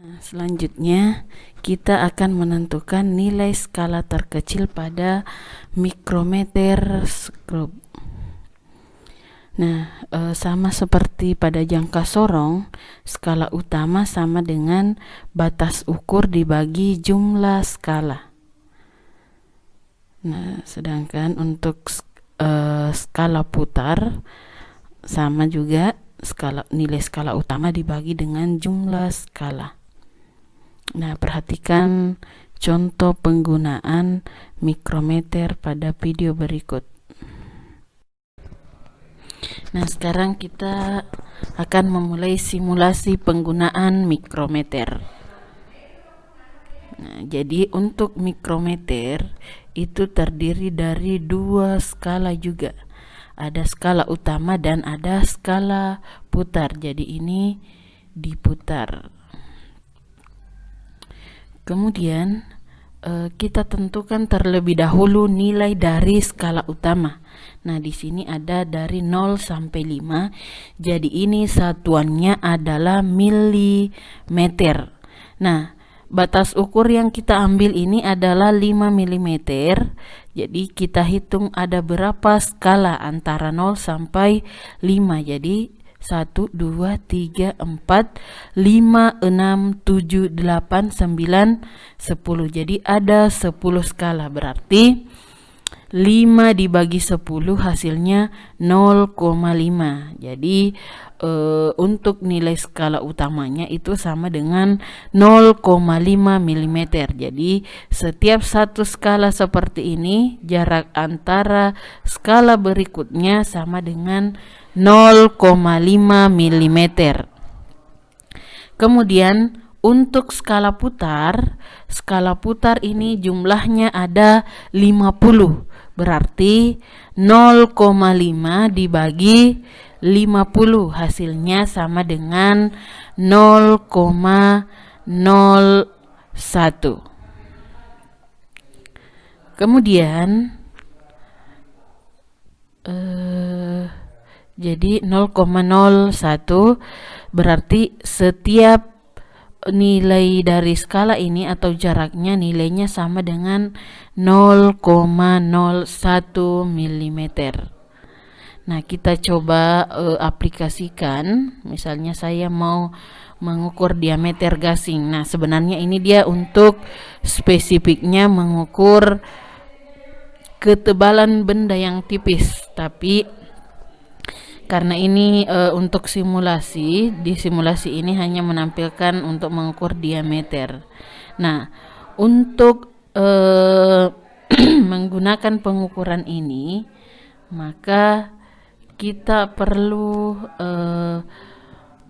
Selanjutnya, kita akan menentukan nilai skala terkecil pada mikrometer skrup. Nah, sama seperti pada jangka sorong, skala utama sama dengan batas ukur dibagi jumlah skala. Nah, sedangkan untuk skala putar sama juga, nilai skala utama dibagi dengan jumlah skala. Nah, perhatikan contoh penggunaan mikrometer pada video berikut. Nah, sekarang kita akan memulai simulasi penggunaan mikrometer. Nah, jadi untuk mikrometer itu terdiri dari dua skala juga. Ada skala utama dan ada skala putar. Jadi ini diputar. Kemudian kita tentukan terlebih dahulu nilai dari skala utama. Nah, di sini ada dari 0 sampai 5. Jadi ini satuannya adalah milimeter. Nah, batas ukur yang kita ambil ini adalah 5 mm. Jadi kita hitung ada berapa skala antara 0 sampai 5. Jadi 1, 2, 3, 4, 5, 6, 7, 8, 9, 10. Jadi ada 10 skala. Berarti 5 dibagi 10 hasilnya 0,5. Jadi untuk nilai skala utamanya itu sama dengan 0,5 mm. Jadi setiap satu skala seperti ini, jarak antara skala berikutnya sama dengan 0,5 mm. Kemudian untuk skala putar ini jumlahnya ada 50. Berarti 0,5 dibagi 50 hasilnya sama dengan 0,01. Kemudian jadi 0,01 berarti setiap nilai dari skala ini atau jaraknya nilainya sama dengan 0,01 mm. Nah, kita coba aplikasikan. Misalnya saya mau mengukur diameter gasing. Nah, sebenarnya ini dia untuk spesifiknya mengukur ketebalan benda yang tipis, tapi karena ini untuk simulasi, di simulasi ini hanya menampilkan untuk mengukur diameter. Nah, untuk menggunakan pengukuran ini, maka kita perlu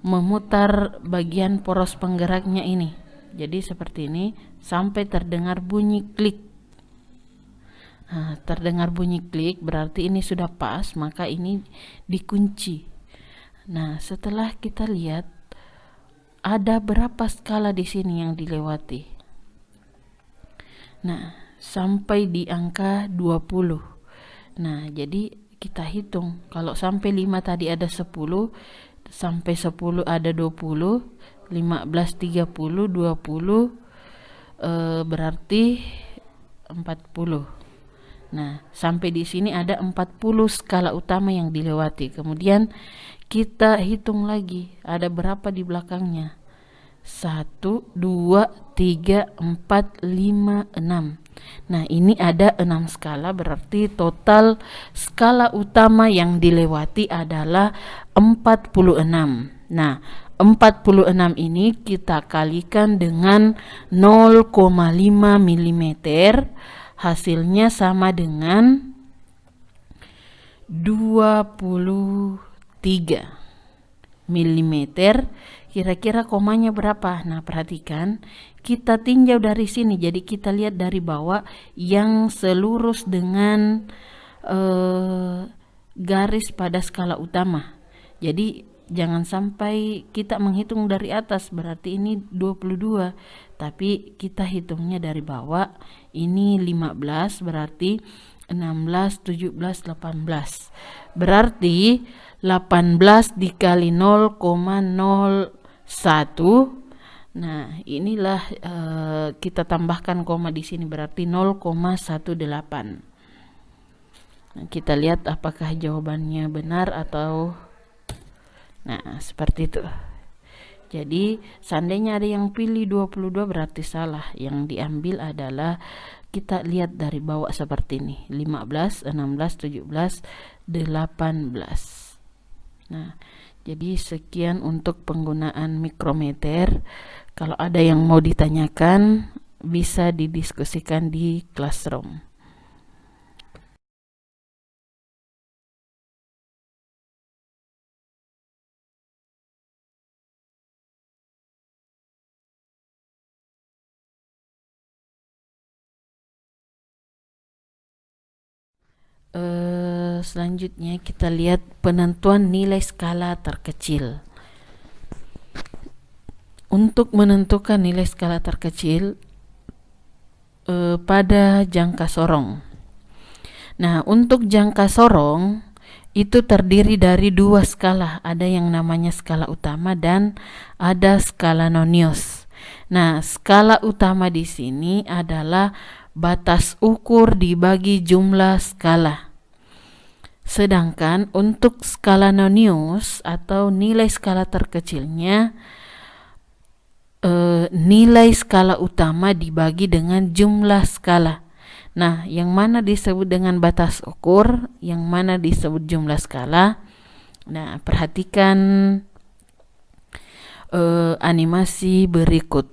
memutar bagian poros penggeraknya ini. Jadi seperti ini sampai terdengar bunyi klik. Nah, terdengar bunyi klik berarti ini sudah pas, maka ini dikunci. Nah, setelah kita lihat ada berapa skala di sini yang dilewati. Nah, sampai di angka 20. Nah, jadi kita hitung. Kalau sampai 5 tadi ada 10, sampai 10 ada 20, 15, 30, 20, berarti 40. Nah, sampai di sini ada 40 skala utama yang dilewati. Kemudian kita hitung lagi ada berapa di belakangnya. 1, 2, 3, 4, 5, 6. Nah, ini ada 6 skala, berarti total skala utama yang dilewati adalah 46. Nah, 46 ini kita kalikan dengan 0,5 mm. Hasilnya sama dengan 23 mm. Kira-kira komanya berapa? Nah, perhatikan, kita tinjau dari sini. Jadi kita lihat dari bawah yang selurus dengan garis pada skala utama. Jadi jangan sampai kita menghitung dari atas, berarti ini 22. Tapi kita hitungnya dari bawah, ini 15, berarti 16, 17, 18. Berarti 18 dikali 0,01 Nah, inilah kita tambahkan koma di sini berarti 0,18. Nah, kita lihat apakah jawabannya benar atau seperti itu. Jadi seandainya ada yang pilih 22 berarti salah. Yang diambil adalah kita lihat dari bawah seperti ini. 15, 16, 17, 18. Nah, jadi sekian untuk penggunaan mikrometer. Kalau ada yang mau ditanyakan bisa didiskusikan di classroom. Selanjutnya kita lihat penentuan nilai skala terkecil. Untuk menentukan nilai skala terkecil pada jangka sorong. Nah, untuk jangka sorong itu terdiri dari dua skala. Ada yang namanya skala utama dan ada skala nonius. Nah, skala utama di sini adalah batas ukur dibagi jumlah skala. Sedangkan untuk skala nonius atau nilai skala terkecilnya, nilai skala utama dibagi dengan jumlah skala. Nah, yang mana disebut dengan batas ukur, yang mana disebut jumlah skala. Nah, perhatikan animasi berikut.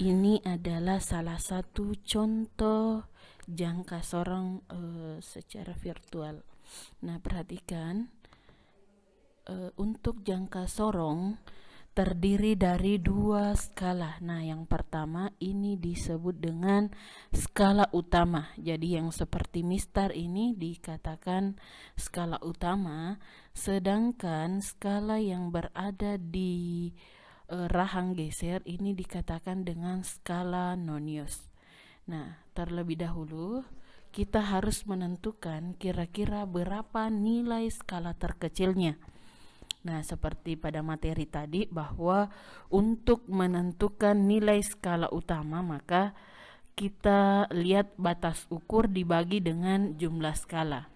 Ini adalah salah satu contoh jangka sorong secara virtual. Nah, perhatikan untuk jangka sorong terdiri dari dua skala. Nah, yang pertama ini disebut dengan skala utama. Jadi yang seperti mistar ini dikatakan skala utama, sedangkan skala yang berada di rahang geser ini dikatakan dengan skala nonius. Nah, terlebih dahulu kita harus menentukan kira-kira berapa nilai skala terkecilnya. Nah, seperti pada materi tadi bahwa untuk menentukan nilai skala utama maka kita lihat batas ukur dibagi dengan jumlah skala.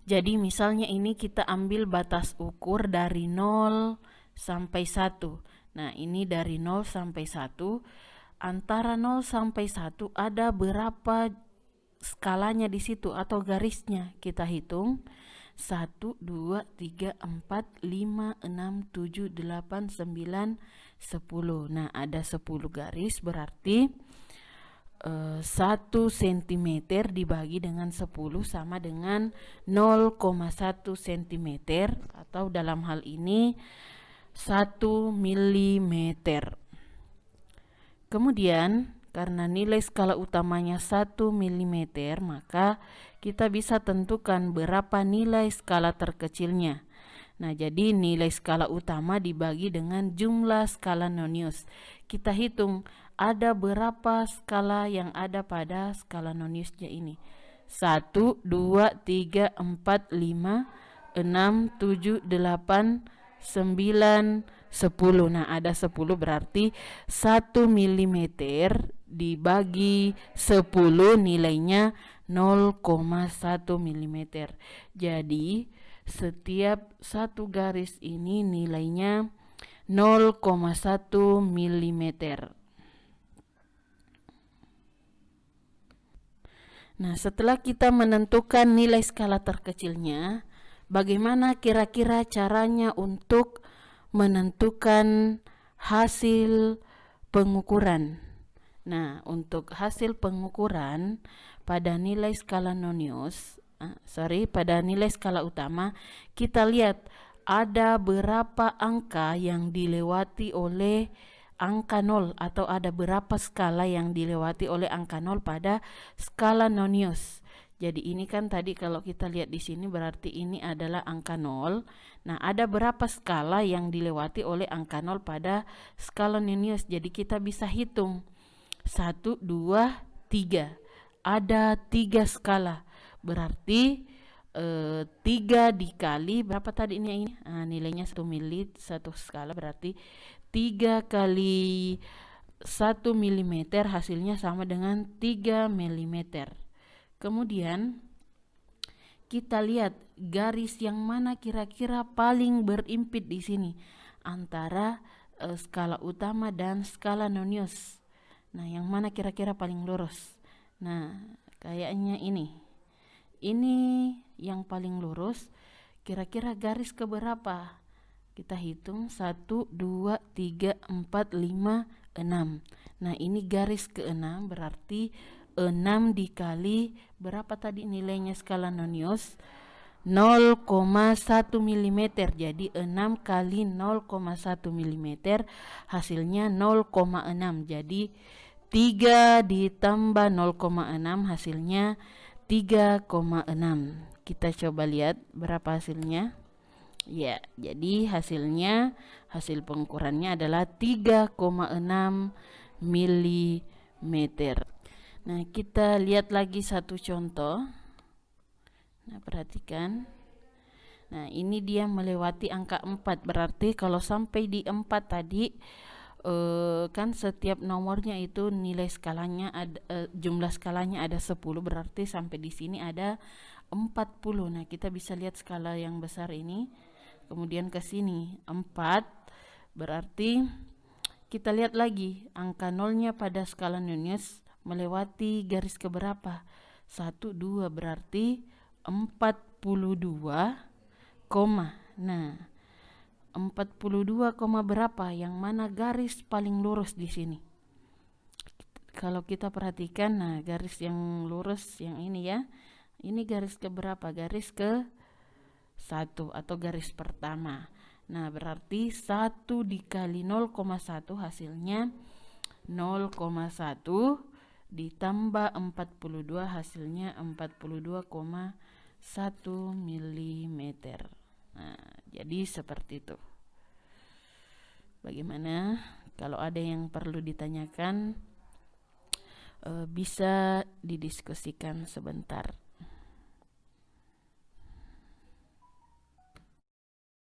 Jadi misalnya ini kita ambil batas ukur dari 0 sampai 1. Nah, ini dari 0 sampai 1. Antara 0 sampai 1 ada berapa skalanya di situ atau garisnya. Kita hitung. 1, 2, 3, 4, 5, 6, 7, 8, 9, 10. Nah, ada 10 garis berarti 1 cm dibagi dengan 10 sama dengan 0,1 cm atau dalam hal ini 1 mm. Kemudian karena nilai skala utamanya 1 mm, maka kita bisa tentukan berapa nilai skala terkecilnya. Nah, jadi nilai skala utama dibagi dengan jumlah skala nonius. Kita hitung ada berapa skala yang ada pada skala noniusnya ini. 1, 2, 3, 4, 5, 6, 7, 8, 9, 10. Nah, ada 10 berarti 1 mm dibagi 10 nilainya 0,1 mm. Jadi setiap satu garis ini nilainya 0,1 mm. Nah, setelah kita menentukan nilai skala terkecilnya, bagaimana kira-kira caranya untuk menentukan hasil pengukuran? Nah, untuk hasil pengukuran pada nilai skala nonius, pada nilai skala utama, kita lihat ada berapa angka yang dilewati oleh angka 0 atau ada berapa skala yang dilewati oleh angka 0 pada skala nonius. Jadi ini kan tadi kalau kita lihat di sini berarti ini adalah angka 0. Nah, ada berapa skala yang dilewati oleh angka 0 pada skala nonius. Jadi kita bisa hitung 1, 2, 3. Ada 3 skala. Berarti 3 dikali berapa tadi ini? Nilainya 1 mili 1 skala, berarti 3 kali 1 mm hasilnya sama dengan 3 mm. Kemudian kita lihat garis yang mana kira-kira paling berimpit di sini antara skala utama dan skala nonius. Nah, yang mana kira-kira paling lurus? Nah, kayaknya ini. Ini yang paling lurus. Kira-kira garis keberapa? Kita hitung 1, 2, 3, 4, 5, 6. Nah, ini garis ke-6, berarti 6 dikali berapa tadi nilainya skala nonius? 0,1 mm. Jadi 6 kali 0,1 mm hasilnya 0,6. Jadi 3 ditambah 0,6 hasilnya 3,6. Kita coba lihat berapa hasilnya. Ya, jadi hasil pengukurannya adalah 3,6 mm. Nah, kita lihat lagi satu contoh. Nah, perhatikan. Nah, ini dia melewati angka 4. Berarti kalau sampai di 4 tadi, kan setiap nomornya itu nilai skalanya ada, jumlah skalanya ada 10, berarti sampai di sini ada 40. Nah, kita bisa lihat skala yang besar ini. Kemudian ke sini 4, berarti kita lihat lagi angka nolnya pada skala nonius melewati garis keberapa? 1, 2, berarti 42, nah 42, berapa? Yang mana garis paling lurus di sini? Kalau kita perhatikan, nah garis yang lurus yang ini ya, ini garis keberapa? Garis ke 1 atau garis pertama. Nah, berarti 1 dikali 0,1 hasilnya 0,1 ditambah 42 hasilnya 42,1 mm. Nah, jadi seperti itu. Bagaimana? Kalau ada yang perlu ditanyakan, bisa didiskusikan sebentar.